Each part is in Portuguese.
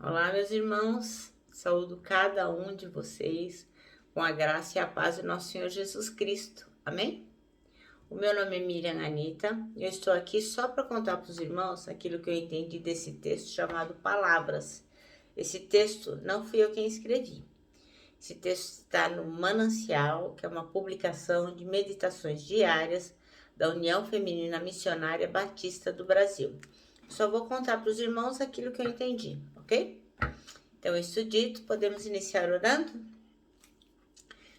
Olá, meus irmãos, saúdo cada um de vocês com a graça e a paz do nosso Senhor Jesus Cristo, amém? O meu nome é Miriam Anita e eu estou aqui só para contar para os irmãos aquilo que eu entendi desse texto chamado Palavras. Esse texto não fui eu quem escrevi. Esse texto está no Manancial, que é uma publicação de meditações diárias da União Feminina Missionária Batista do Brasil. Só vou contar para os irmãos aquilo que eu entendi, ok? Então, isso dito, podemos iniciar orando?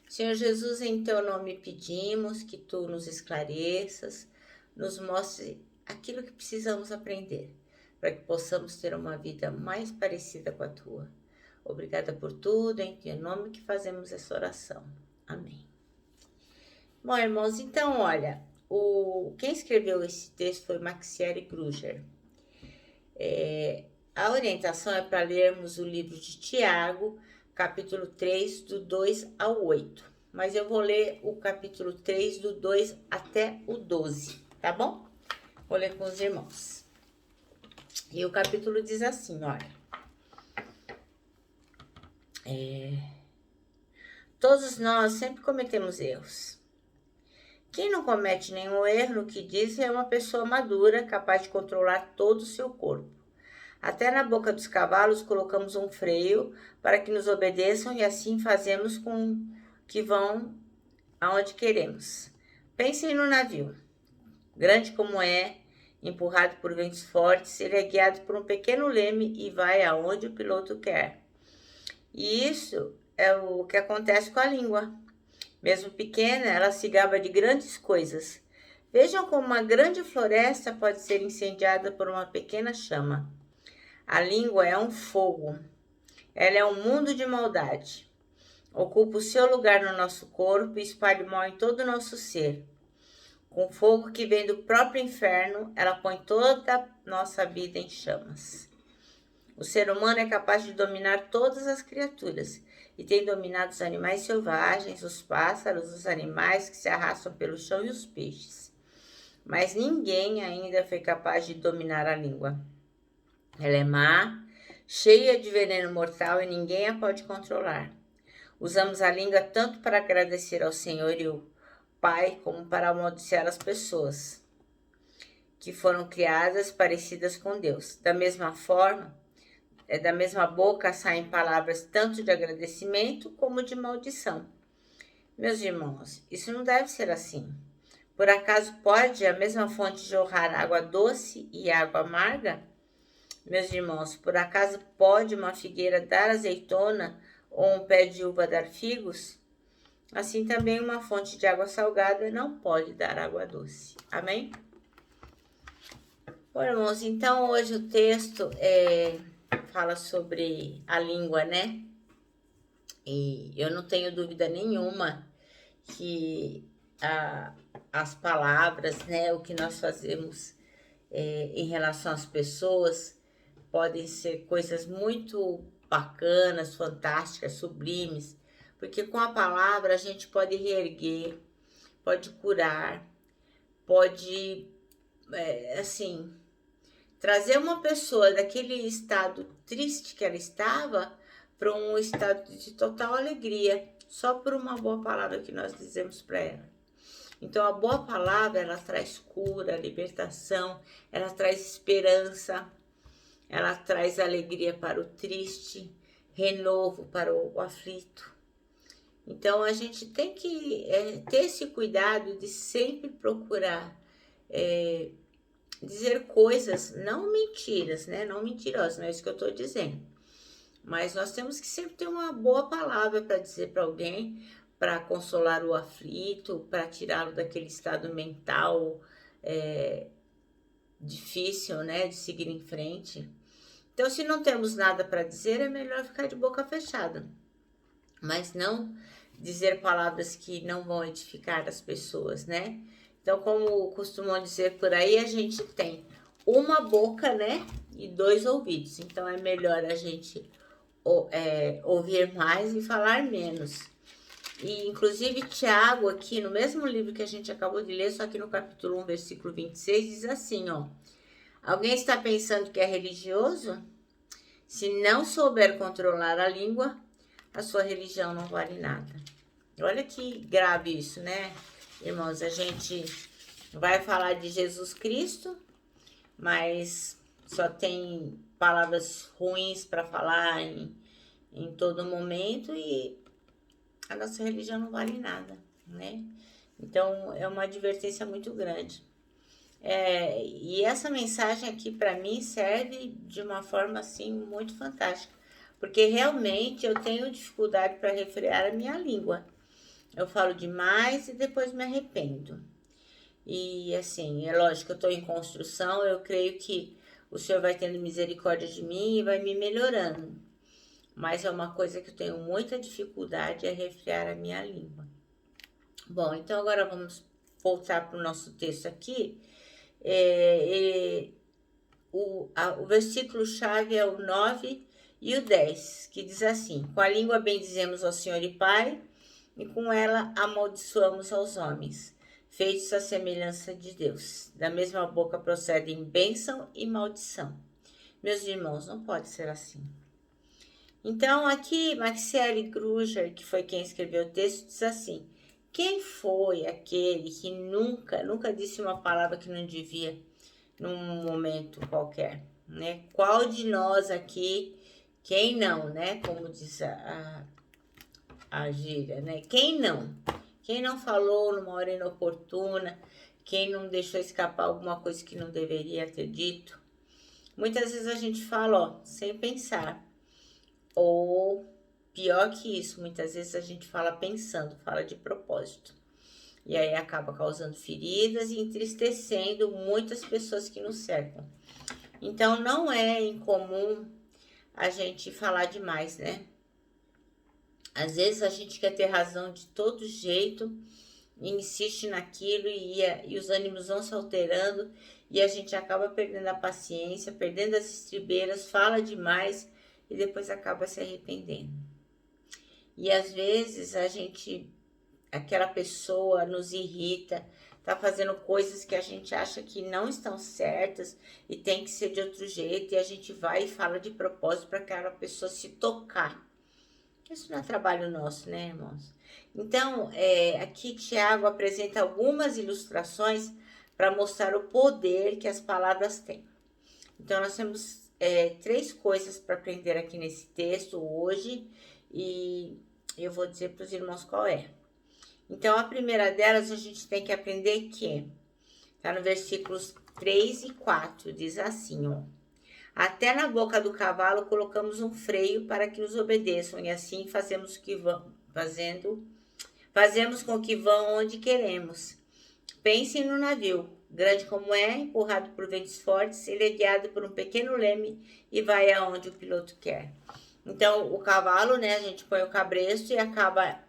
Senhor Jesus, em teu nome pedimos que tu nos esclareças, nos mostre aquilo que precisamos aprender, para que possamos ter uma vida mais parecida com a tua. Obrigada por tudo, em teu nome que fazemos essa oração. Amém. Bom, irmãos, então, olha, quem escreveu esse texto foi Maxiere Gruger. A orientação é para lermos o livro de Tiago, capítulo 3, do 2 ao 8. Mas eu vou ler o capítulo 3, do 2 até o 12, tá bom? Vou ler com os irmãos. E o capítulo diz assim, olha. Todos nós sempre cometemos erros. Quem não comete nenhum erro no que diz é uma pessoa madura, capaz de controlar todo o seu corpo. Até na boca dos cavalos colocamos um freio para que nos obedeçam e assim fazemos com que vão aonde queremos. Pensem no navio. Grande como é, empurrado por ventos fortes, ele é guiado por um pequeno leme e vai aonde o piloto quer. E isso é o que acontece com a língua. Mesmo pequena, ela se gaba de grandes coisas. Vejam como uma grande floresta pode ser incendiada por uma pequena chama. A língua é um fogo. Ela é um mundo de maldade. Ocupa o seu lugar no nosso corpo e espalha o mal em todo o nosso ser. Com fogo que vem do próprio inferno, ela põe toda a nossa vida em chamas. O ser humano é capaz de dominar todas as criaturas e tem dominado os animais selvagens, os pássaros, os animais que se arrastam pelo chão e os peixes. Mas ninguém ainda foi capaz de dominar a língua. Ela é má, cheia de veneno mortal e ninguém a pode controlar. Usamos a língua tanto para agradecer ao Senhor e o Pai, como para amaldiçoar as pessoas que foram criadas parecidas com Deus. Da mesma forma, da mesma boca saem palavras tanto de agradecimento como de maldição. Meus irmãos, isso não deve ser assim. Por acaso pode a mesma fonte jorrar água doce e água amarga? Meus irmãos, por acaso pode uma figueira dar azeitona ou um pé de uva dar figos? Assim também uma fonte de água salgada não pode dar água doce. Amém? Bom, irmãos, então hoje o texto fala sobre a língua, né? E eu não tenho dúvida nenhuma que as palavras, né, o que nós fazemos em relação às pessoas, podem ser coisas muito bacanas, fantásticas, sublimes, porque com a palavra a gente pode reerguer, pode curar, pode, assim, trazer uma pessoa daquele estado triste que ela estava para um estado de total alegria, só por uma boa palavra que nós dizemos para ela. Então, a boa palavra, ela traz cura, libertação, ela traz esperança, ela traz alegria para o triste, renovo para o aflito. Então, a gente tem que ter esse cuidado de sempre procurar dizer coisas, não mentiras, né? Não mentirosas, não é isso que eu estou dizendo. Mas nós temos que sempre ter uma boa palavra para dizer para alguém, para consolar o aflito, para tirá-lo daquele estado mental difícil, né? De seguir em frente. Então, se não temos nada para dizer, é melhor ficar de boca fechada. Mas não dizer palavras que não vão edificar as pessoas, né? Então, como costumam dizer por aí, a gente tem uma boca, né? E 2 ouvidos. Então, é melhor a gente ouvir mais e falar menos. E, inclusive, Tiago, aqui no mesmo livro que a gente acabou de ler, só que no capítulo 1, versículo 26, diz assim, ó. Alguém está pensando que é religioso? Se não souber controlar a língua, a sua religião não vale nada. Olha que grave isso, né, irmãos? A gente vai falar de Jesus Cristo, mas só tem palavras ruins para falar em todo momento e a nossa religião não vale nada, né? Então, é uma advertência muito grande. E essa mensagem aqui, para mim, serve de uma forma, assim, muito fantástica. Porque, realmente, eu tenho dificuldade para refrear a minha língua. Eu falo demais e depois me arrependo. E, assim, é lógico que eu estou em construção, eu creio que o Senhor vai tendo misericórdia de mim e vai me melhorando. Mas é uma coisa que eu tenho muita dificuldade, é refrear a minha língua. Bom, então agora vamos voltar para o nosso texto aqui. O versículo-chave é o 9 e o 10, que diz assim: com a língua bendizemos ao Senhor e Pai, e com ela amaldiçoamos aos homens, feitos à semelhança de Deus. Da mesma boca procedem bênção e maldição. Meus irmãos, não pode ser assim. Então, aqui, Maxiele Gruger, que foi quem escreveu o texto, diz assim: quem foi aquele que nunca disse uma palavra que não devia num momento qualquer, né? Qual de nós aqui, quem não, né? Como diz a gíria, né? Quem não? Quem não falou numa hora inoportuna? Quem não deixou escapar alguma coisa que não deveria ter dito? Muitas vezes a gente fala, ó, sem pensar. Ou, pior que isso, muitas vezes a gente fala pensando, fala de propósito. E aí acaba causando feridas e entristecendo muitas pessoas que nos cercam. Então, não é incomum a gente falar demais, né? Às vezes a gente quer ter razão de todo jeito, insiste naquilo e os ânimos vão se alterando e a gente acaba perdendo a paciência, perdendo as estribeiras, fala demais e depois acaba se arrependendo. E às vezes aquela pessoa nos irrita, tá fazendo coisas que a gente acha que não estão certas e tem que ser de outro jeito, e a gente vai e fala de propósito para aquela pessoa se tocar. Isso não é trabalho nosso, né, irmãos? Então, aqui Tiago apresenta algumas ilustrações para mostrar o poder que as palavras têm. Então, nós temos 3 coisas para aprender aqui nesse texto hoje, e eu vou dizer para os irmãos qual é. Então, a primeira delas, a gente tem que aprender que, tá no versículos 3 e 4, diz assim, ó: até na boca do cavalo colocamos um freio para que nos obedeçam, e assim fazemos com que vão onde queremos. Pensem no navio, grande como é, empurrado por ventos fortes, ele é guiado por um pequeno leme e vai aonde o piloto quer. Então, o cavalo, né, a gente põe o cabresto e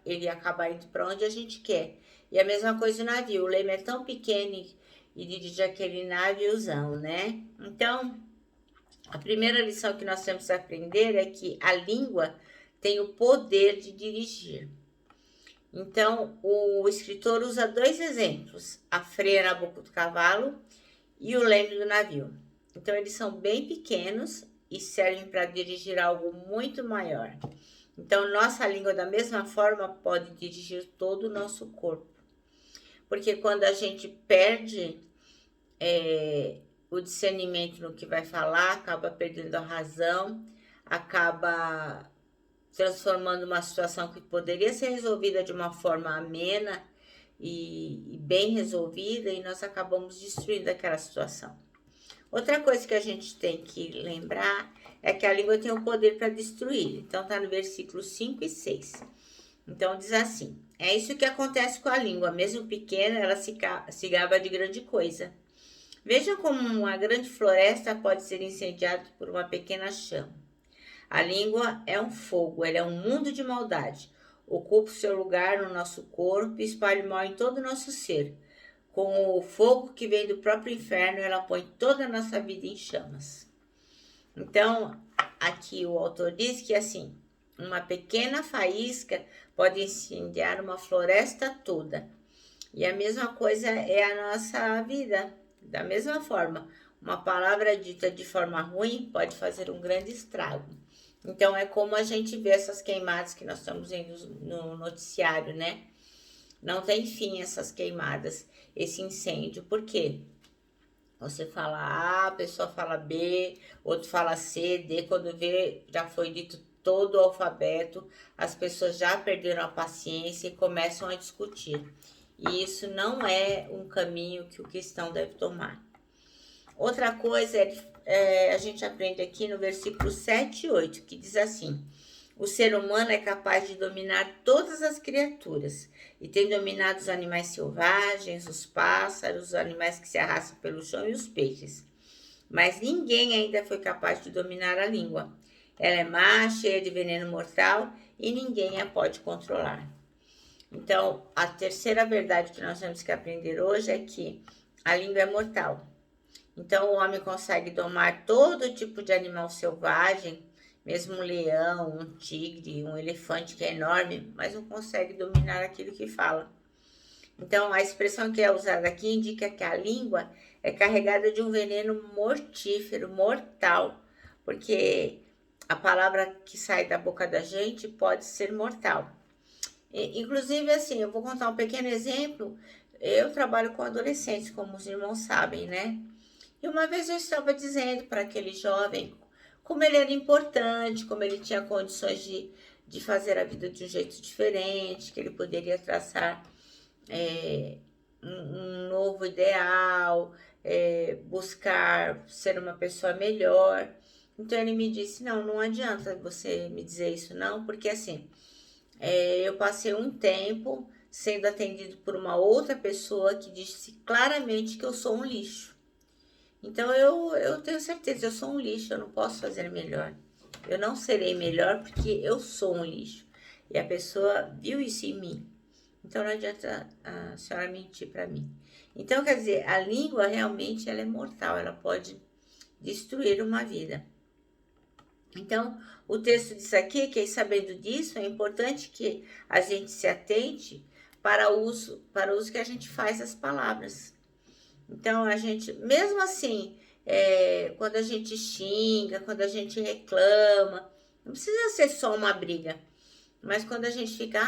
ele acaba indo para onde a gente quer. E a mesma coisa o navio, o leme é tão pequeno e dirige aquele naviozão, né? Então, a primeira lição que nós temos que aprender é que a língua tem o poder de dirigir. Então, o escritor usa 2 exemplos, a freia na boca do cavalo e o leme do navio. Então, eles são bem pequenos e servem para dirigir algo muito maior. Então, nossa língua, da mesma forma, pode dirigir todo o nosso corpo. Porque quando a gente perde o discernimento no que vai falar, acaba perdendo a razão, acaba transformando uma situação que poderia ser resolvida de uma forma amena e bem resolvida, e nós acabamos destruindo aquela situação. Outra coisa que a gente tem que lembrar é que a língua tem o poder para destruir. Então, está no versículo 5 e 6. Então, diz assim: é isso que acontece com a língua, mesmo pequena, ela se gaba de grande coisa. Veja como uma grande floresta pode ser incendiada por uma pequena chama. A língua é um fogo, ela é um mundo de maldade. Ocupa o seu lugar no nosso corpo e espalha o mal em todo o nosso ser. Com o fogo que vem do próprio inferno, ela põe toda a nossa vida em chamas. Então, aqui o autor diz que assim, uma pequena faísca pode incendiar uma floresta toda. E a mesma coisa é a nossa vida. Da mesma forma, uma palavra dita de forma ruim pode fazer um grande estrago. Então, é como a gente vê essas queimadas que nós estamos vendo no noticiário, né? Não tem fim essas queimadas, esse incêndio. Por quê? Você fala A, a pessoa fala B, outro fala C, D. Quando vê, já foi dito todo o alfabeto, as pessoas já perderam a paciência e começam a discutir. E isso não é um caminho que o cristão deve tomar. Outra coisa a gente aprende aqui no versículo 7 e 8, que diz assim: o ser humano é capaz de dominar todas as criaturas e tem dominado os animais selvagens, os pássaros, os animais que se arrastam pelo chão e os peixes. Mas ninguém ainda foi capaz de dominar a língua. Ela é má, cheia de veneno mortal e ninguém a pode controlar. Então, a terceira verdade que nós temos que aprender hoje é que a língua é mortal. Então, o homem consegue domar todo tipo de animal selvagem, mesmo um leão, um tigre, um elefante que é enorme, mas não consegue dominar aquilo que fala. Então, a expressão que é usada aqui indica que a língua é carregada de um veneno mortífero, mortal, porque a palavra que sai da boca da gente pode ser mortal. Inclusive, assim, eu vou contar um pequeno exemplo. Eu trabalho com adolescentes, como os irmãos sabem, né? E uma vez eu estava dizendo para aquele jovem como ele era importante, como ele tinha condições de fazer a vida de um jeito diferente, que ele poderia traçar um novo ideal, buscar ser uma pessoa melhor. Então ele me disse, não adianta você me dizer isso não, porque assim, eu passei um tempo sendo atendido por uma outra pessoa que disse claramente que eu sou um lixo. Então eu tenho certeza, eu sou um lixo, eu não posso fazer melhor. Eu não serei melhor porque eu sou um lixo. E a pessoa viu isso em mim. Então não adianta a senhora mentir para mim. Então, quer dizer, a língua realmente ela é mortal, ela pode destruir uma vida. Então, o texto diz aqui que, sabendo disso, é importante que a gente se atente para o uso que a gente faz das palavras. Então, a gente, mesmo assim, quando a gente xinga, quando a gente reclama, não precisa ser só uma briga, mas quando a gente fica,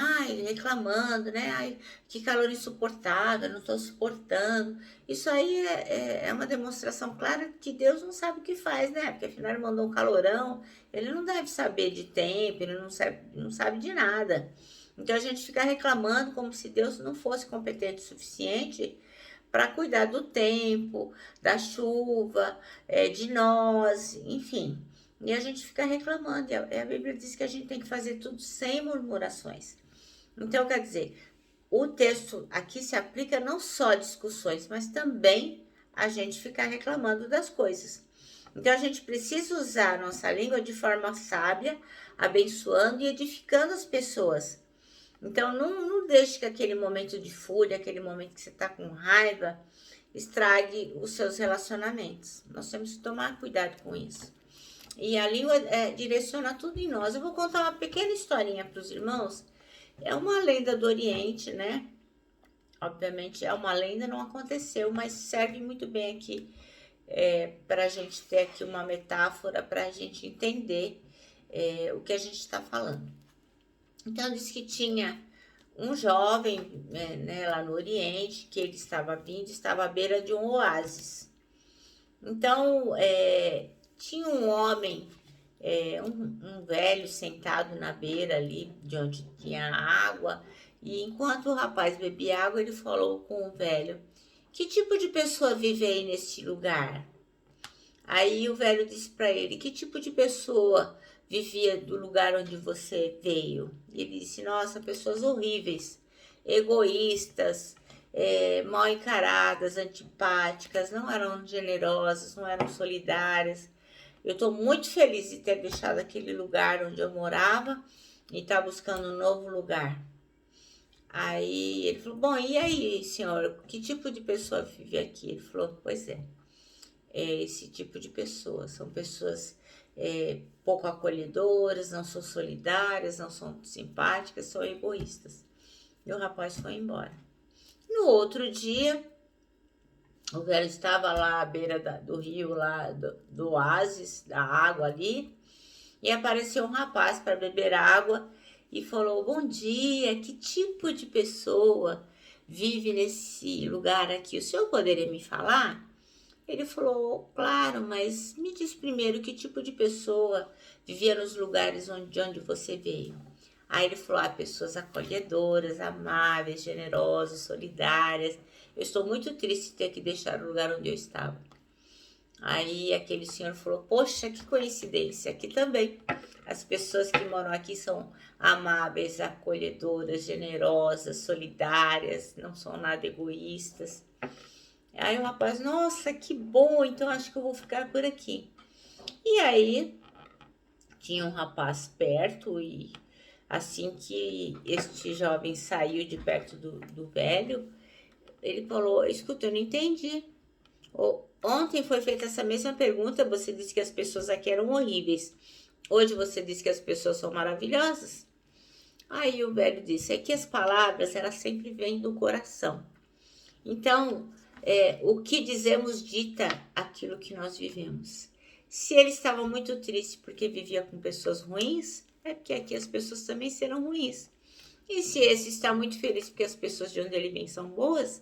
reclamando, né? Ai, que calor insuportável, não estou suportando. Isso aí é uma demonstração clara que Deus não sabe o que faz, né? Porque afinal ele mandou um calorão, ele não deve saber de tempo, ele não sabe de nada. Então a gente fica reclamando como se Deus não fosse competente o suficiente para cuidar do tempo, da chuva, de nós, enfim. E a gente fica reclamando. E a Bíblia diz que a gente tem que fazer tudo sem murmurações. Então, quer dizer, o texto aqui se aplica não só a discussões, mas também a gente ficar reclamando das coisas. Então, a gente precisa usar a nossa língua de forma sábia, abençoando e edificando as pessoas. Então, não deixe que aquele momento de fúria, aquele momento que você está com raiva, estrague os seus relacionamentos. Nós temos que tomar cuidado com isso. E a língua direciona tudo em nós. Eu vou contar uma pequena historinha para os irmãos. É uma lenda do Oriente, né? Obviamente é uma lenda, não aconteceu, mas serve muito bem aqui para a gente ter aqui uma metáfora, para a gente entender o que a gente está falando. Então, diz que tinha um jovem lá no Oriente, que ele estava à beira de um oásis. Então, tinha um homem, um velho sentado na beira ali, de onde tinha água, e enquanto o rapaz bebia água, ele falou com o velho, que tipo de pessoa vive aí neste lugar? Aí o velho disse para ele, que tipo de pessoa vivia do lugar onde você veio? E ele disse, nossa, pessoas horríveis, egoístas, mal encaradas, antipáticas, não eram generosas, não eram solidárias. Eu estou muito feliz de ter deixado aquele lugar onde eu morava e estar buscando um novo lugar. Aí ele falou, bom, e aí, senhor, que tipo de pessoa vive aqui? Ele falou, pois é esse tipo de pessoas. São pessoas pouco acolhedoras, não são solidárias, não são simpáticas, são egoístas. E o rapaz foi embora. No outro dia, o velho estava lá à beira do rio, lá do oásis, da água ali, E apareceu um rapaz para beber água e falou: bom dia, que tipo de pessoa vive nesse lugar aqui? O senhor poderia me falar? Ele falou: claro, mas me diz primeiro que tipo de pessoa vivia nos lugares de onde você veio. Aí ele falou: pessoas acolhedoras, amáveis, generosas, solidárias. Eu estou muito triste de ter que deixar o lugar onde eu estava. Aí aquele senhor falou: poxa, que coincidência, aqui também. As pessoas que moram aqui são amáveis, acolhedoras, generosas, solidárias, não são nada egoístas. Aí o rapaz: nossa, que bom, então acho que eu vou ficar por aqui. E aí tinha um rapaz perto e assim que este jovem saiu de perto do velho, ele falou: escuta, eu não entendi. Ontem foi feita essa mesma pergunta, você disse que as pessoas aqui eram horríveis. Hoje você disse que as pessoas são maravilhosas. Aí o velho disse: é que as palavras, elas sempre vêm do coração. Então, o que dizemos dita aquilo que nós vivemos. Se ele estava muito triste porque vivia com pessoas ruins, é porque aqui as pessoas também serão ruins. E se esse está muito feliz porque as pessoas de onde ele vem são boas,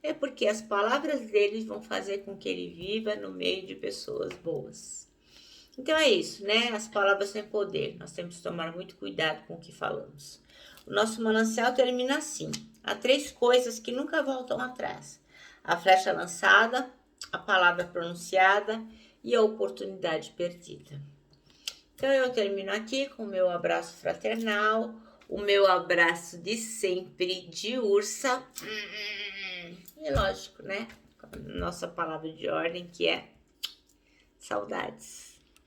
é porque as palavras deles vão fazer com que ele viva no meio de pessoas boas. Então é isso, né? As palavras têm poder. Nós temos que tomar muito cuidado com o que falamos. O nosso manancial termina assim: há 3 coisas que nunca voltam atrás: a flecha lançada, a palavra pronunciada e a oportunidade perdida. Então eu termino aqui com o meu abraço fraternal, o meu abraço de sempre de ursa. E lógico, né? Nossa palavra de ordem, que é saudades.